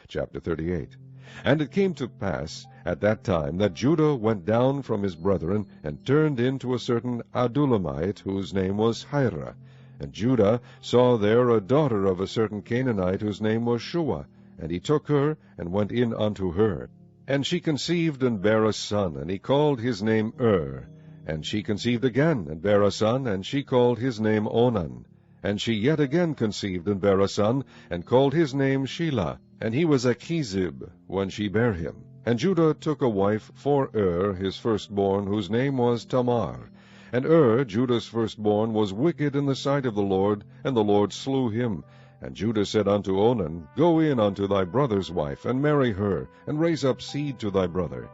Chapter 38. And it came to pass at that time that Judah went down from his brethren, and turned into a certain Adullamite, whose name was Hirah. And Judah saw there a daughter of a certain Canaanite, whose name was Shuah. And he took her, and went in unto her. And she conceived, and bare a son, and he called his name And she conceived again, and bare a son, and she called his name Onan. And she yet again conceived, and bare a son, and called his name Shelah. And he was a Chezib when she bare him. And Judah took a wife for his firstborn, whose name was Tamar. And Judah's firstborn, was wicked in the sight of the Lord, and the Lord slew him. And Judah said unto Onan, Go in unto thy brother's wife, and marry her, and raise up seed to thy brother.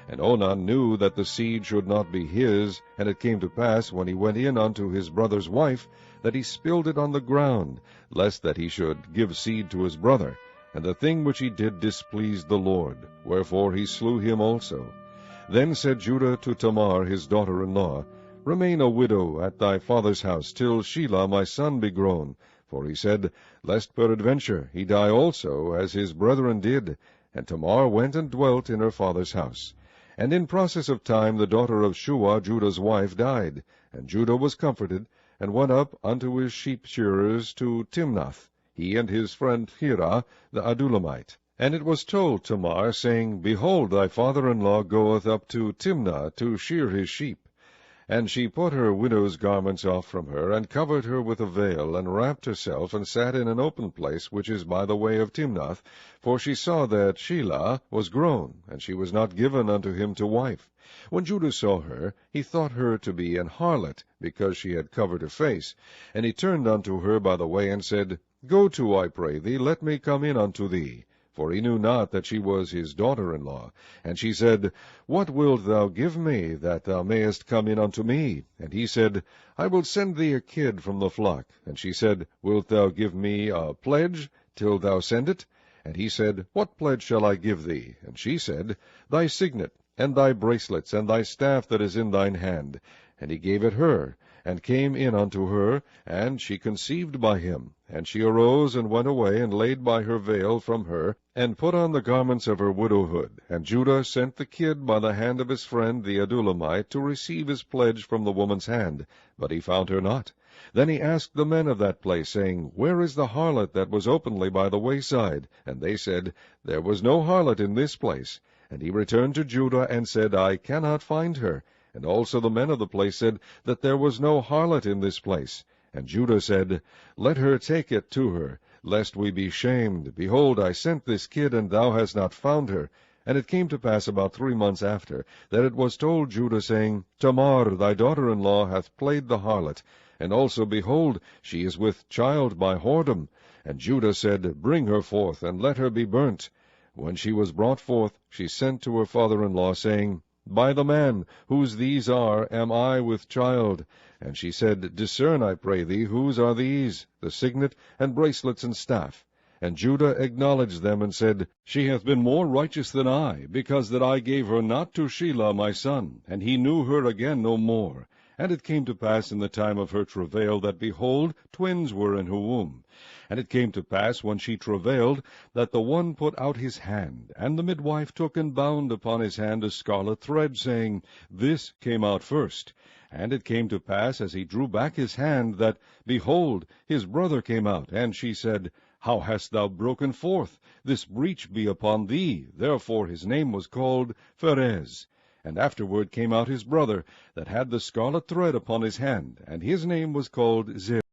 And Onan knew that the seed should not be his, and it came to pass, when he went in unto his brother's wife, that he spilled it on the ground, lest that he should give seed to his brother. And the thing which he did displeased the Lord, wherefore he slew him also. Then said Judah to Tamar his daughter-in-law, Remain a widow at thy father's house, till Shelah my son be grown. For he said, Lest peradventure he die also, as his brethren did. And Tamar went and dwelt in her father's house. And in process of time the daughter of Shuah, Judah's wife, died. And Judah was comforted, and went up unto his sheep-shearers to Timnath, he and his friend Hirah the Adullamite. And it was told Tamar, saying, Behold, thy father-in-law goeth up to Timnah to shear his sheep. And she put her widow's garments off from her, and covered her with a veil, and wrapped herself, and sat in an open place, which is by the way of Timnath, for she saw that Shelah was grown, and she was not given unto him to wife. When Judah saw her, he thought her to be an harlot, because she had covered her face. And he turned unto her by the way, and said, Go to, I pray thee, let me come in unto thee. For he knew not that she was his daughter-in-law. And she said, What wilt thou give me, that thou mayest come in unto me? And he said, I will send thee a kid from the flock. And she said, Wilt thou give me a pledge till thou send it? And he said, What pledge shall I give thee? And she said, Thy signet, and thy bracelets, and thy staff that is in thine hand. And he gave it her, and came in unto her, and she conceived by him. And she arose, and went away, and laid by her veil from her, and put on the garments of her widowhood. And Judah sent the kid by the hand of his friend the Adullamite to receive his pledge from the woman's hand, but he found her not. Then he asked the men of that place, saying, Where is the harlot that was openly by the wayside? And they said, There was no harlot in this place. And he returned to Judah, and said, I cannot find her. And also the men of the place said, that there was no harlot in this place. And Judah said, Let her take it to her, lest we be shamed. Behold, I sent this kid, and thou hast not found her. And it came to pass about 3 months after, that it was told Judah, saying, Tamar, thy daughter-in-law, hath played the harlot, and also, behold, she is with child by whoredom. And Judah said, Bring her forth, and let her be burnt. When she was brought forth, she sent to her father-in-law, saying, By the man, whose these are, am I with child. And she said, Discern, I pray thee, whose are these, the signet, and bracelets, and staff. And Judah acknowledged them, and said, She hath been more righteous than I, because that I gave her not to Shelah my son, and he knew her again no more. And it came to pass in the time of her travail, that, behold, twins were in her womb. And it came to pass, when she travailed, that the one put out his hand, and the midwife took and bound upon his hand a scarlet thread, saying, This came out first. And it came to pass, as he drew back his hand, that, behold, his brother came out. And she said, How hast thou broken forth? This breach be upon thee. Therefore his name was called Pharez. And afterward came out his brother, that had the scarlet thread upon his hand, and his name was called Zeb.